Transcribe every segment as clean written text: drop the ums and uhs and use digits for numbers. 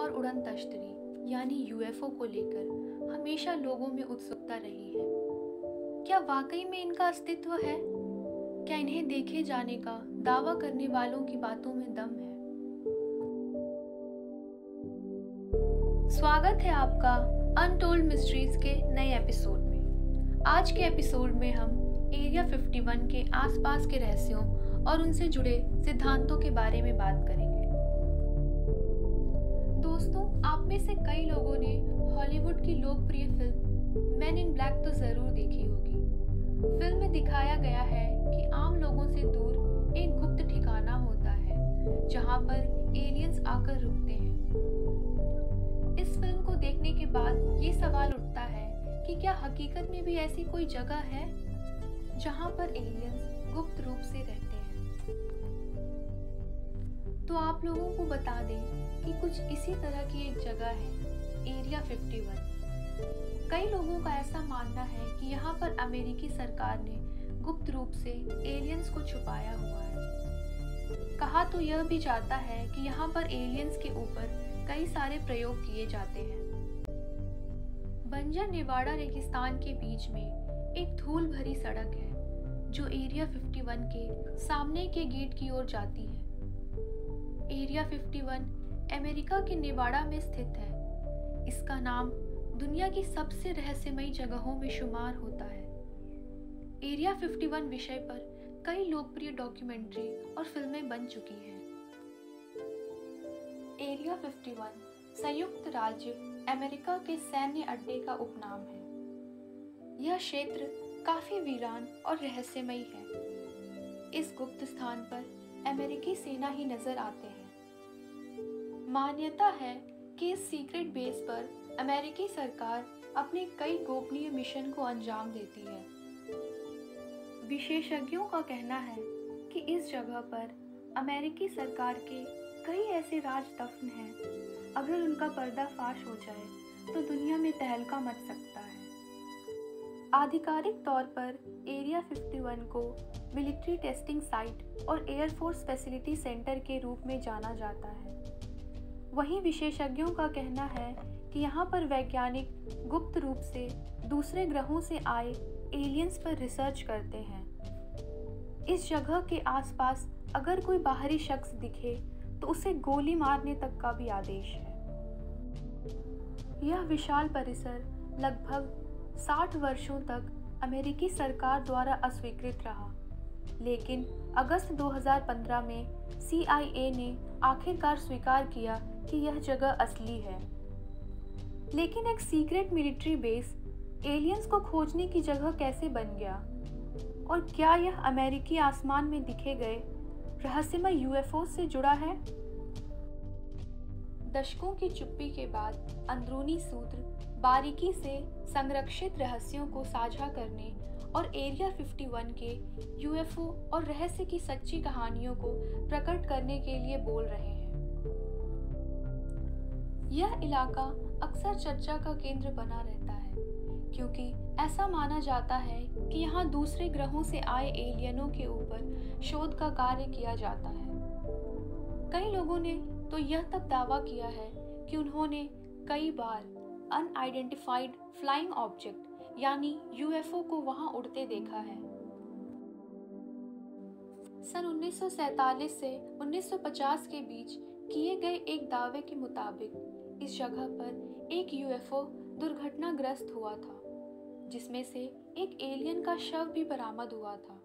और उड़न तश्तरी यानी यूएफओ को लेकर हमेशा लोगों में उत्सुकता रही है। क्या वाकई में इनका अस्तित्व है? क्या इन्हें देखे जाने का दावा करने वालों की बातों में दम है? स्वागत है आपका अनटोल्ड मिस्ट्रीज के नए एपिसोड में। आज के एपिसोड में हम एरिया 51 के आसपास के रहस्यों और उनसे जुड़े सिद्धांतों के बारे में बात करेंगे। दोस्तों, आप में से कई लोगों ने हॉलीवुड की लोकप्रिय फिल्म मैन इन ब्लैक तो जरूर देखी होगी। फिल्म में दिखाया गया है कि आम लोगों से दूर एक गुप्त ठिकाना होता है जहां पर एलियंस आकर रुकते हैं। इस फिल्म को देखने के बाद ये सवाल उठता है कि क्या हकीकत में भी ऐसी कोई जगह है जहां पर एलियंस गुप्त रूप से रहते हैं। तो आप लोगों को बता दें कि कुछ इसी तरह की एक जगह है एरिया 51। कई लोगों का ऐसा मानना है कि यहाँ पर अमेरिकी सरकार ने गुप्त रूप से एलियंस को छुपाया हुआ है। कहा तो यह भी जाता है कि यहाँ पर एलियंस के ऊपर कई सारे प्रयोग किए जाते हैं। बंजर नेवाडा रेगिस्तान के बीच में एक धूल भरी सड़क है जो एरिया 51 के सामने के गेट की ओर जाती है। एरिया 51 अमेरिका के नेवाडा में स्थित है। इसका नाम दुनिया की सबसे रहस्यमयी जगहों में शुमार होता है। एरिया 51 विषय पर कई लोकप्रिय डॉक्यूमेंट्री और फिल्में बन चुकी हैं। एरिया 51 संयुक्त राज्य अमेरिका के सैन्य अड्डे का उपनाम है। यह क्षेत्र काफी वीरान और रहस्यमयी है। इस गुप्त स्थान पर अमेरिकी सेना ही नजर आते हैं। मान्यता है कि इस सीक्रेट बेस पर अमेरिकी सरकार अपने कई गोपनीय मिशन को अंजाम देती है। विशेषज्ञों का कहना है कि इस जगह पर अमेरिकी सरकार के कई ऐसे राज दफन हैं, अगर उनका पर्दाफाश हो जाए तो दुनिया में तहलका मच सकता है। आधिकारिक तौर पर एरिया 51 को मिलिट्री टेस्टिंग साइट और एयरफोर्स फैसिलिटी सेंटर के रूप में जाना जाता है। वहीं विशेषज्ञों का कहना है कि यहाँ पर वैज्ञानिक गुप्त रूप से दूसरे ग्रहों से आए एलियंस पर रिसर्च करते हैं। इस जगह के आसपास अगर कोई बाहरी शख्स दिखे तो उसे गोली मारने तक का भी आदेश है। यह विशाल परिसर लगभग 60 वर्षों तक अमेरिकी सरकार द्वारा अस्वीकृत रहा, लेकिन अगस्त 2015 में CIA ने आखिरकार स्वीकार किया कि यह जगह असली है। लेकिन एक सीक्रेट मिलिट्री बेस एलियंस को खोजने की जगह कैसे बन गया? और क्या यह अमेरिकी आसमान में दिखे गए रहस्यमय UFO से जुड़ा है? दशकों की चुप्पी के बाद अंदरूनी सूत्र बारीकी से संरक्षित रहस्यों को साझा करने और एरिया 51 के UFO और रहस्य की सच्ची कहानियों को प्रकट करने के लिए बोल रहे हैं। यह इलाका अक्सर चर्चा का केंद्र बना रहता है क्योंकि ऐसा माना जाता है कि यहाँ दूसरे ग्रहों से आए एलियनों के ऊपर शोध का कार्य किया जाता है। कई लोगों ने तो यह तक दावा किया है कि उन्होंने कई बार अनआइडेंटिफाइड फ्लाइंग ऑब्जेक्ट यानी UFO को वहां उड़ते देखा है। सन 1947 से 1950 के बीच किए गए एक दावे के मुताबिक इस जगह पर एक UFO दुर्घटनाग्रस्त हुआ था, जिसमें से एक एलियन का शव भी बरामद हुआ था।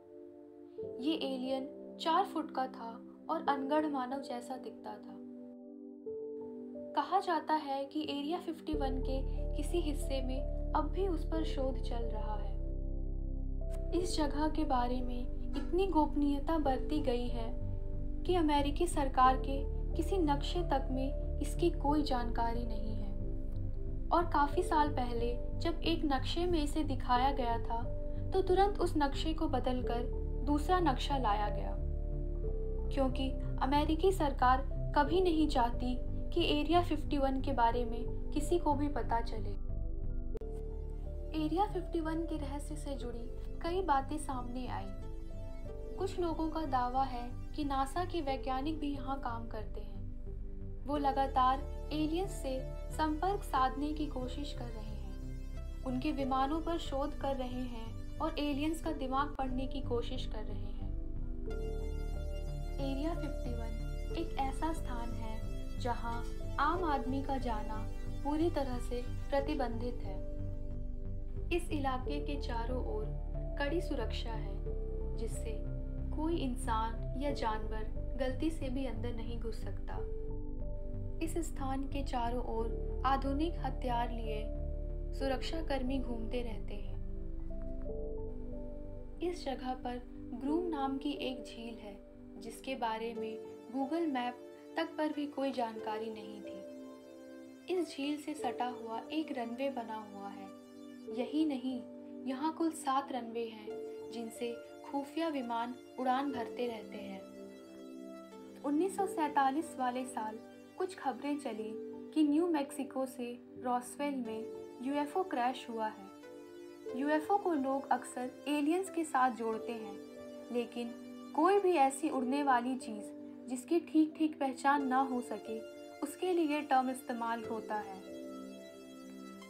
ये एलियन 4 फुट का था और अनगढ़ मानव जैसा दिखता था। कहा जाता है कि एरिया 51 के किसी हिस्से में अब भी उस पर शोध चल रहा है। इस जगह के बारे में इतनी गोपनीयता बरती गई है कि अमेरिकी सरकार के किसी नक्शे तक में इसकी कोई जानकारी नहीं है। और काफी साल पहले जब एक नक्शे में इसे दिखाया गया था तो तुरंत उस नक्शे को बदलकर दूसरा नक्शा लाया गया, क्योंकि अमेरिकी सरकार कभी नहीं चाहती कि एरिया 51 के बारे में किसी को भी पता चले। एरिया 51 के रहस्य से जुड़ी कई बातें सामने आई। कुछ लोगों का दावा है कि नासा के वैज्ञानिक भी यहाँ काम करते हैं। वो लगातार एलियंस से संपर्क साधने की कोशिश कर रहे हैं, उनके विमानों पर शोध कर रहे हैं और एलियंस का दिमाग पढ़ने की कोशिश कर रहे हैं। एरिया 51 एक ऐसा स्थान है जहां आम आदमी का जाना पूरी तरह से प्रतिबंधित है। इस इलाके के चारों ओर कड़ी सुरक्षा है, जिससे कोई इंसान या जानवर गलती से भी अंदर नहीं घुस सकता। इस स्थान के चारों ओर आधुनिक हथियार लिए सुरक्षाकर्मी घूमते रहते हैं। इस जगह पर ग्रूम नाम की एक झील है, जिसके बारे में गूगल मैप तक पर भी कोई जानकारी नहीं थी। इस झील से सटा हुआ एक रनवे बना हुआ है। यही नहीं, यहाँ कुल 7 रनवे हैं, जिनसे खुफिया विमान उड़ान भरते रहते हैं। 1947 वाले साल कुछ खबरें चली कि न्यू मैक्सिको से रॉसवेल में यूएफओ क्रैश हुआ है। यूएफओ को लोग अक्सर एलियंस के साथ जोड़ते हैं, लेकिन कोई भी ऐसी उड़ने वाली चीज़ जिसकी ठीक ठीक पहचान ना हो सके, उसके लिए टर्म इस्तेमाल होता है।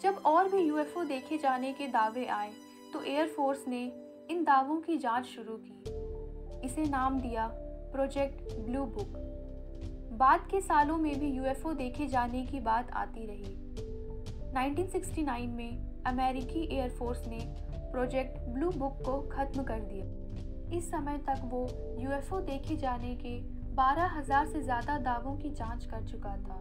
जब और भी यूएफओ देखे जाने के दावे आए तो एयरफोर्स ने इन दावों की जांच शुरू की। इसे नाम दिया प्रोजेक्ट ब्लू बुक। बाद के सालों में भी यूएफओ देखे जाने की बात आती रही। 1969 में अमेरिकी एयरफोर्स ने प्रोजेक्ट ब्लू बुक को खत्म कर दिया। इस समय तक वो यूएफओ देखे जाने के 12,000 से ज़्यादा दावों की जांच कर चुका था।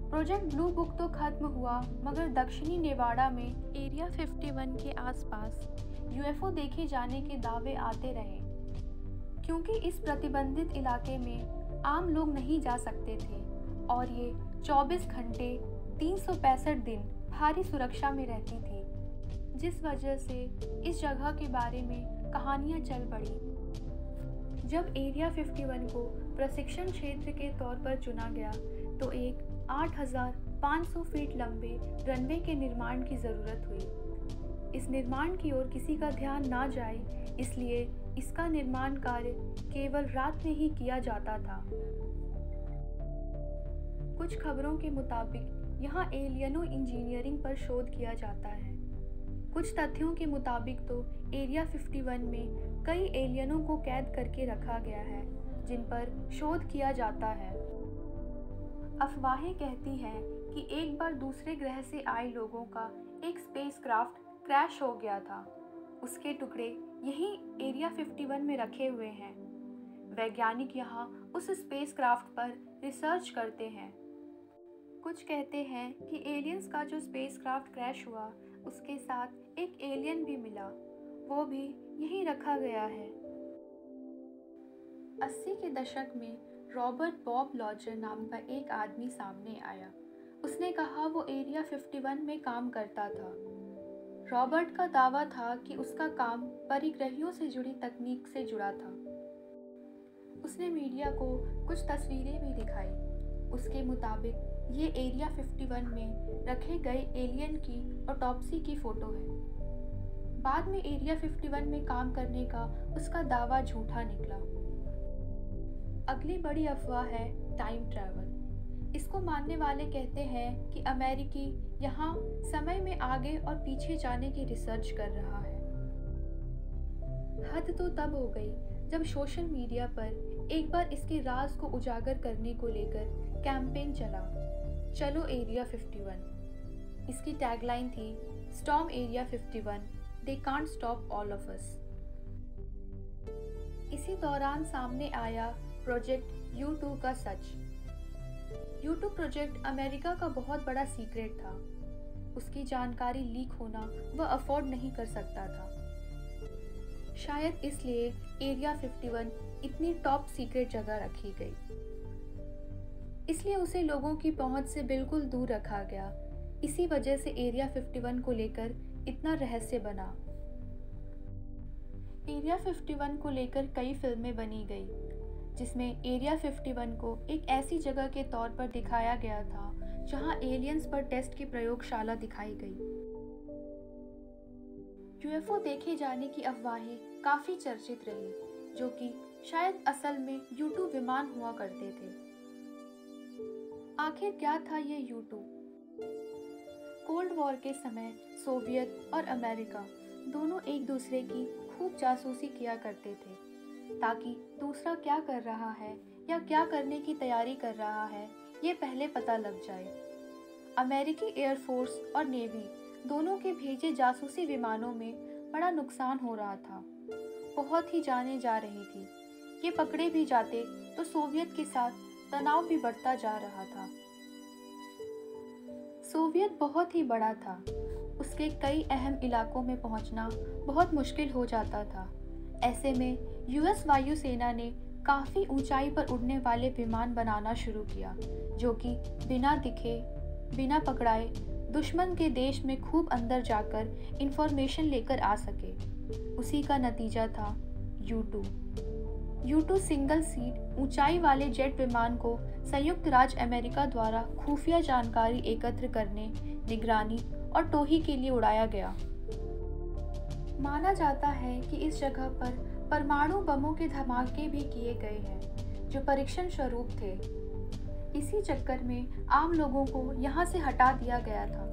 प्रोजेक्ट ब्लू बुक तो खत्म हुआ, मगर दक्षिणी नेवाडा में एरिया 51 के आसपास यूएफओ देखे जाने के दावे आते रहे, क्योंकि इस प्रतिबंधित इलाके में आम लोग नहीं जा सकते थे और ये 24 घंटे 365 दिन भारी सुरक्षा में रहती थी, जिस वजह से इस जगह के बारे में कहानियां चल पड़ी। जब एरिया 51 को प्रशिक्षण क्षेत्र के तौर पर चुना गया तो एक 8,500 फीट लंबे रनवे के निर्माण की ज़रूरत हुई। इस निर्माण की ओर किसी का ध्यान ना जाए, इसलिए इसका निर्माण कार्य केवल रात में ही किया जाता था। कुछ खबरों के मुताबिक यहाँ एलियनो इंजीनियरिंग पर शोध किया जाता है। कुछ तथ्यों के मुताबिक तो एरिया 51 में कई एलियनों को कैद करके रखा गया है, जिन पर शोध किया जाता है। अफवाहें कहती हैं कि एक बार दूसरे ग्रह से आए लोगों का एक स्पेसक्राफ्ट क्रैश हो गया था। उसके टुकड़े यहीं एरिया 51 में रखे हुए हैं। वैज्ञानिक यहाँ उस स्पेसक्राफ्ट पर रिसर्च करते हैं। कुछ कहते हैं कि एलियंस का जो स्पेसक्राफ्ट क्रैश हुआ, उसके साथ एक एलियन भी मिला, वो भी यहीं रखा गया है। 80 के दशक में रॉबर्ट बॉब लॉजर नाम का एक आदमी सामने आया। उसने कहा वो एरिया 51 में काम करता था। रॉबर्ट का दावा था कि उसका काम परिग्रहियों से जुड़ी तकनीक से जुड़ा था। उसने मीडिया को कुछ तस्वीरें भी दिखाई। उसके मुताबिक ये एरिया 51 में रखे गए एलियन की ऑटोप्सी की फ़ोटो है। बाद में एरिया 51 में काम करने का उसका दावा झूठा निकला। अगली बड़ी अफवाह है टाइम ट्रैवल। इसको मानने वाले कहते हैं कि अमेरिकी यहाँ समय में आगे और पीछे जाने की रिसर्च कर रहा है। हद तो तब हो गई जब सोशल मीडिया पर एक बार इसके राज को उजागर करने को लेकर कैंपेन चला, चलो एरिया 51। इसकी टैगलाइन थी storm area 51, they can't stop all of us. इसी दौरान सामने आया प्रोजेक्ट U2 का सच। U2 प्रोजेक्ट अमेरिका का बहुत बड़ा सीक्रेट था। उसकी जानकारी लीक होना वह अफोर्ड नहीं कर सकता था। शायद इसलिए एरिया 51 इतनी टॉप सीक्रेट जगह रखी गई। इसलिए उसे लोगों की पहुंच से बिल्कुल दूर रखा गया। इसी वजह से एरिया 51 को लेकर इतना रहस्य बना। एरिया 51 को लेकर कई फिल्में बनी गई, जिसमें एरिया 51 को एक ऐसी जगह के तौर पर दिखाया गया था जहां एलियंस पर टेस्ट की प्रयोगशाला दिखाई गई। यूएफओ देखे जाने की अफवाहें काफ़ी चर्चित रही, जो कि शायद असल में U2 विमान हुआ करते थे। आखिर क्या था ये U2? कोल्ड वॉर के समय सोवियत और अमेरिका दोनों एक दूसरे की खूब जासूसी किया करते थे, ताकि दूसरा क्या कर रहा है या क्या करने की तैयारी कर रहा है ये पहले पता लग जाए। अमेरिकी एयरफोर्स और नेवी दोनों के भेजे जासूसी विमानों में बड़ा नुकसान हो रहा था। बहुत ही जानें जा रही थी। ये पकड़े भी जाते तो सोवियत के साथ तनाव भी बढ़ता जा रहा था। सोवियत बहुत ही बड़ा था। उसके कई अहम इलाकों में पहुंचना बहुत मुश्किल हो जाता था। ऐसे में यूएस वायुसेना ने काफ़ी ऊंचाई पर उड़ने वाले विमान बनाना शुरू किया, जो कि बिना दिखे, बिना पकड़ाए दुश्मन के देश में खूब अंदर जाकर इंफॉर्मेशन लेकर आ सके। उसी का नतीजा था U2। U2 सिंगल सीट ऊंचाई वाले जेट विमान को संयुक्त राज्य अमेरिका द्वारा खुफिया जानकारी एकत्र करने, निगरानी और टोही के लिए उड़ाया गया। माना जाता है कि इस जगह पर परमाणु बमों के धमाके भी किए गए हैं, जो परीक्षण स्वरूप थे। इसी चक्कर में आम लोगों को यहाँ से हटा दिया गया था।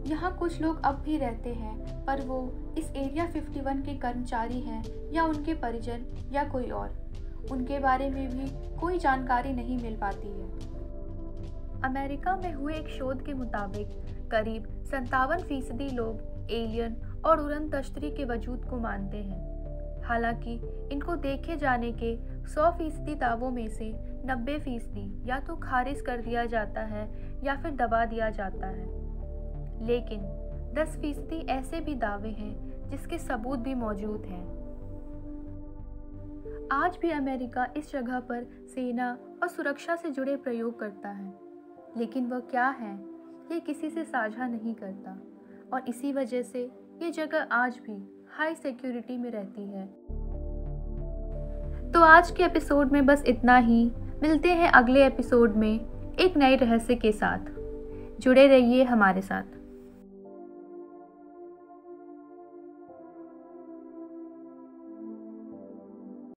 यहाँ कुछ लोग अब भी रहते हैं, पर वो इस एरिया 51 के कर्मचारी हैं या उनके परिजन या कोई और। उनके बारे में भी कोई जानकारी नहीं मिल पाती है। अमेरिका में हुए एक शोध के मुताबिक करीब 57% लोग एलियन और उड़न तश्तरी के वजूद को मानते हैं। हालांकि इनको देखे जाने के 100% दावों में से 90% या तो खारिज कर दिया जाता है या फिर दबा दिया जाता है। लेकिन 10% ऐसे भी दावे हैं जिसके सबूत भी मौजूद हैं। आज भी अमेरिका इस जगह पर सेना और सुरक्षा से जुड़े प्रयोग करता है, लेकिन वह क्या है ये किसी से साझा नहीं करता, और इसी वजह से ये जगह आज भी हाई सिक्योरिटी में रहती है। तो आज के एपिसोड में बस इतना ही। मिलते हैं अगले एपिसोड में एक नए रहस्य के साथ। जुड़े रहिए हमारे साथ।